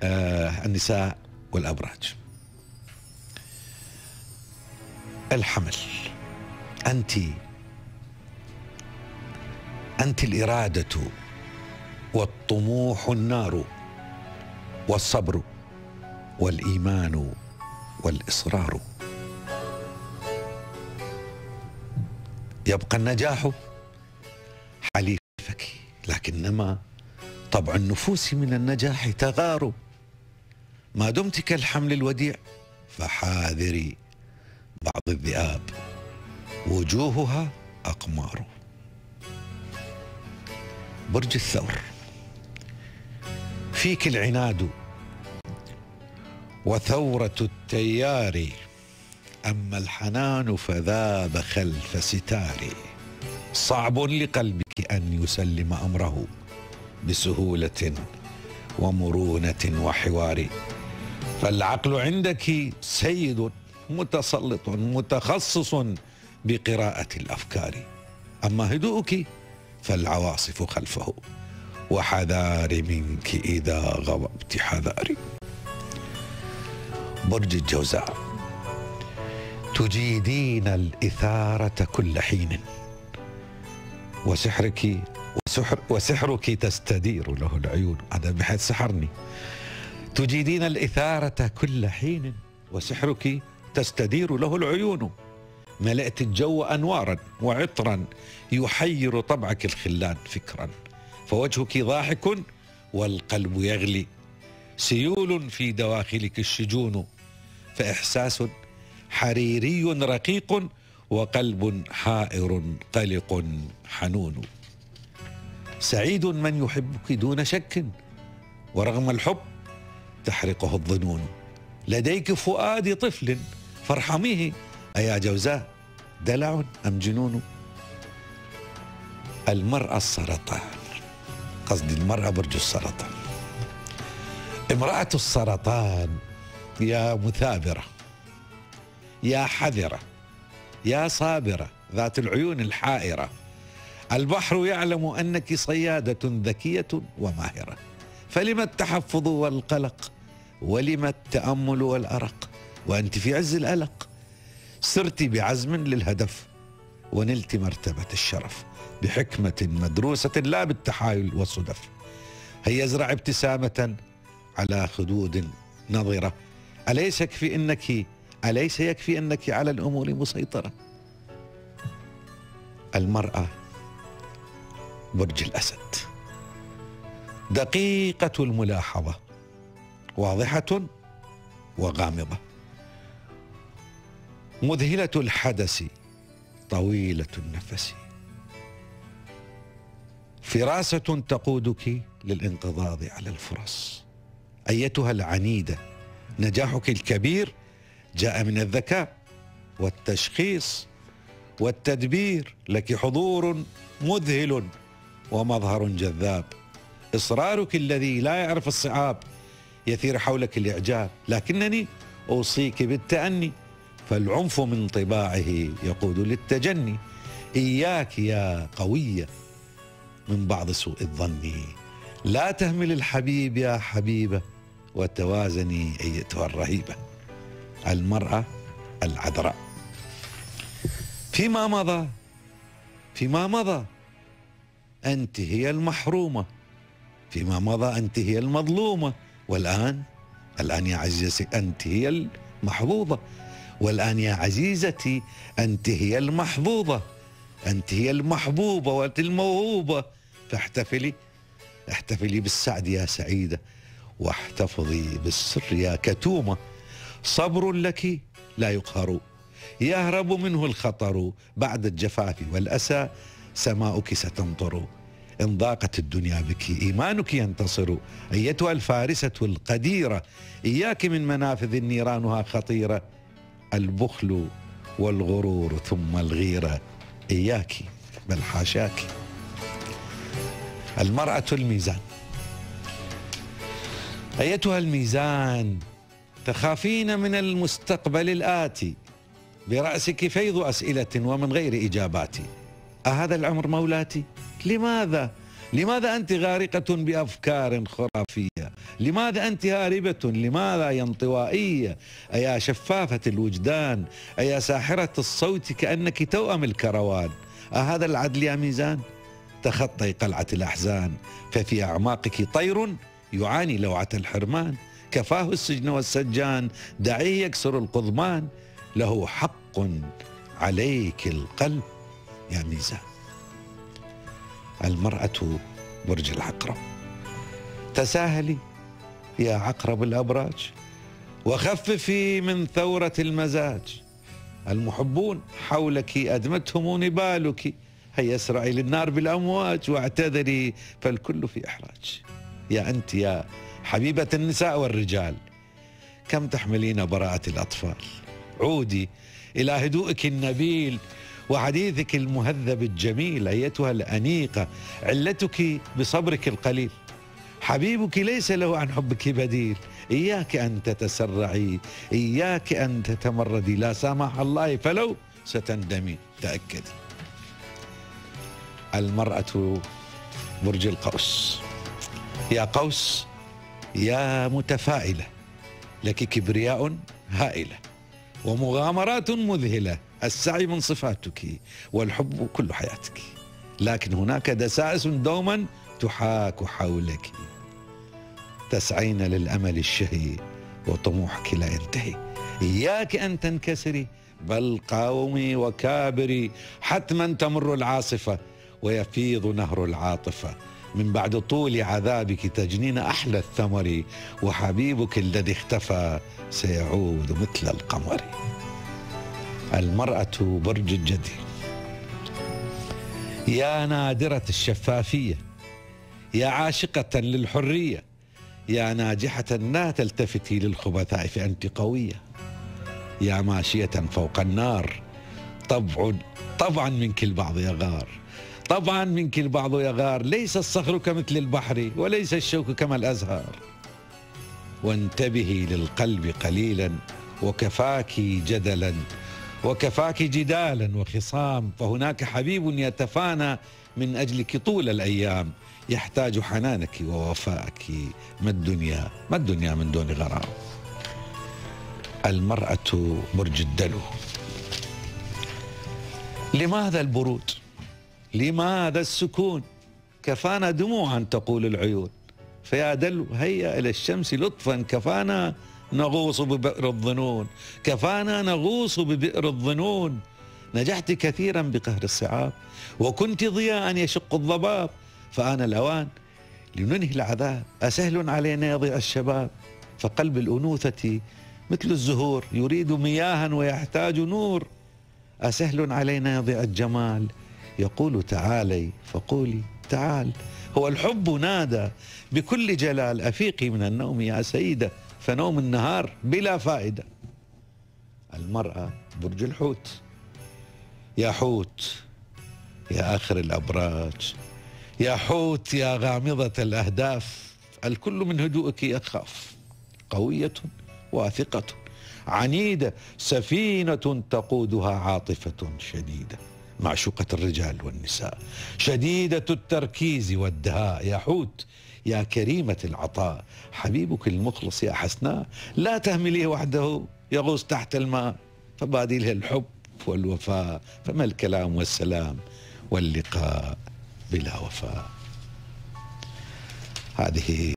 النساء والأبراج. الحمل، أنت الإرادة والطموح النار والصبر والإيمان والإصرار. يبقى النجاح حليفك، لكنما طبع النفوس من النجاح تغار. ما دمت كالحمل الوديع فحاذري بعض الذئاب وجوهها أقمار. برج الثور، فيك العناد وثورة التيار، أما الحنان فذاب خلف ستار. صعب لقلبك أن يسلم أمره بسهولة ومرونة وحوار، فالعقل عندك سيد متسلط متخصص بقراءة الأفكار، أما هدوءك فالعواصف خلفه، وحذار منك إذا غضبت حذاري. برج الجوزاء، تجيدين الإثارة كل حين، وسحرك تستدير له العيون. هذا بحيث سحرني. تجيدين الإثارة كل حين وسحرك تستدير له العيون، ملأت الجو أنوارا وعطرا يحير طبعك الخلان فكرا، فوجهك ضاحك والقلب يغلي، سيول في دواخلك الشجون، فإحساس حريري رقيق وقلب حائر قلق حنون. سعيد من يحبك دون شك، ورغم الحب تحرقه الظنون، لديك فؤاد طفل فارحميه أيا جوزاء، دلع أم جنون. المرأة السرطان، قصدي المرأة برج السرطان. امرأة السرطان يا مثابرة، يا حذرة، يا صابرة، ذات العيون الحائرة. البحر يعلم أنك صيادة ذكية وماهرة، فلما التحفظ والقلق، ولما التأمل والأرق، وأنت في عز الألق. سرت بعزم للهدف ونلت مرتبة الشرف، بحكمة مدروسة لا بالتحايل والصدف. هيا ازرع ابتسامة على خدود نظرة، أليس يكفي أنك على الأمور مسيطرة. المرأة برج الأسد، دقيقة الملاحظة، واضحة وغامضة، مذهلة الحدث، طويلة النفس، فراسة تقودك للانقضاض على الفرص. أيتها العنيدة، نجاحك الكبير جاء من الذكاء والتشخيص والتدبير، لك حضور مذهل ومظهر جذاب. إصرارك الذي لا يعرف الصعاب يثير حولك الإعجاب، لكنني أوصيك بالتأني، فالعنف من طباعه يقود للتجني. إياك يا قوية من بعض سوء الظن، لا تهمل الحبيب يا حبيبة، وتوازني أيتها الرهيبة. المرأة العذراء، فيما مضى أنت هي المحرومة، فيما مضى أنت هي المظلومة، والآن يا عزيزتي أنت هي المحظوظة، والآن يا عزيزتي أنت هي المحظوظة، أنت هي المحبوبة والموهوبة. فاحتفلي بالسعد يا سعيدة، واحتفظي بالسر يا كتومة. صبر لك لا يقهر، يهرب منه الخطر، بعد الجفاف والأسى سماؤك ستمطر. إن ضاقت الدنيا بك إيمانك ينتصر، أيتها الفارسة القديرة، إياك من منافذ نيرانها خطيرة. البخل والغرور ثم الغيرة، إياك بل حاشاك. المرأة الميزان، أيتها الميزان، تخافين من المستقبل الآتي، برأسك فيض أسئلة ومن غير إجابات. أهذا العمر مولاتي؟ لماذا لماذا أنت غارقة بأفكار خرافية؟ لماذا أنت هاربة؟ لماذا يا انطوائية؟ أيا شفافة الوجدان، أيا ساحرة الصوت كأنك توأم الكروان؟ أهذا العدل يا ميزان؟ تخطي قلعة الأحزان، ففي أعماقك طير يعاني لوعة الحرمان. كفاه السجن والسجان، دعيه يكسر القضمان، له حق عليك القلب يا ميزان. المرأة برج العقرب. تساهلي يا عقرب الأبراج، وخففي من ثورة المزاج. المحبون حولك أدمتهم نبالك، هيا اسرعي للنار بالأمواج واعتذري فالكل في إحراج. يا أنت يا حبيبة النساء والرجال، كم تحملين براءة الأطفال؟ عودي إلى هدوءك النبيل وحديثك المهذب الجميل. أيتها الأنيقة، علتك بصبرك القليل، حبيبك ليس له عن حبك بديل. إياك أن تتسرعي، إياك أن تتمردي، لا سامح الله فلو ستندمي، تأكدي. المرأة برج القوس. يا قوس يا متفائلة، لك كبرياء هائلة ومغامرات مذهلة، السعي من صفاتك والحب كل حياتك، لكن هناك دسائس دوما تحاك حولك. تسعين للأمل الشهي وطموحك لا ينتهي. إياك أن تنكسري، بل قاومي وكابري، حتما تمر العاصفة ويفيض نهر العاطفة. من بعد طول عذابك تجنين أحلى الثمر، وحبيبك الذي اختفى سيعود مثل القمر. المرأة برج الجدي. يا نادرة الشفافية، يا عاشقة للحرية، يا ناجحة لا تلتفتي للخبثاء فأنت قوية. يا ماشية فوق النار، طبعا منك البعض يغار، طبعا منك البعض يغار. ليس الصخر كمثل البحر، وليس الشوك كما الأزهار. وانتبهي للقلب قليلا، وكفاك جدلا، وكفاك جدالا وخصام، فهناك حبيب يتفانى من أجلك طول الأيام، يحتاج حنانك ووفاءك. ما الدنيا من دون غرام. المرأة برج الدلو. لماذا البرود؟ لماذا السكون؟ كفانا دموعا تقول العيون، فيا دلو هيا إلى الشمس لطفا، كفانا نغوص ببئر الظنون، كفانا نغوص ببئر الظنون. نجحت كثيرا بقهر الصعاب، وكنت ضياء يشق الضباب، فآن الأوان لننهي العذاب. أسهل علينا يضيع الشباب، فقلب الأنوثة مثل الزهور، يريد مياها ويحتاج نور. أسهل علينا يضيع الجمال، يقول تعالي فقولي تعال. هو الحب نادى بكل جلال، أفيقي من النوم يا سيدة، فنوم النهار بلا فائدة. المرأة برج الحوت. يا حوت يا آخر الأبراج، يا حوت يا غامضة الأهداف، الكل من هدوءك يخاف. قوية واثقة عنيدة، سفينة تقودها عاطفة شديدة، معشوقة الرجال والنساء، شديدة التركيز والدهاء. يا حوت يا كريمة العطاء، حبيبك المخلص يا حسناء، لا تهمليه وحده يغوص تحت الماء، فبادله الحب والوفاء. فما الكلام والسلام واللقاء بلا وفاء. هذه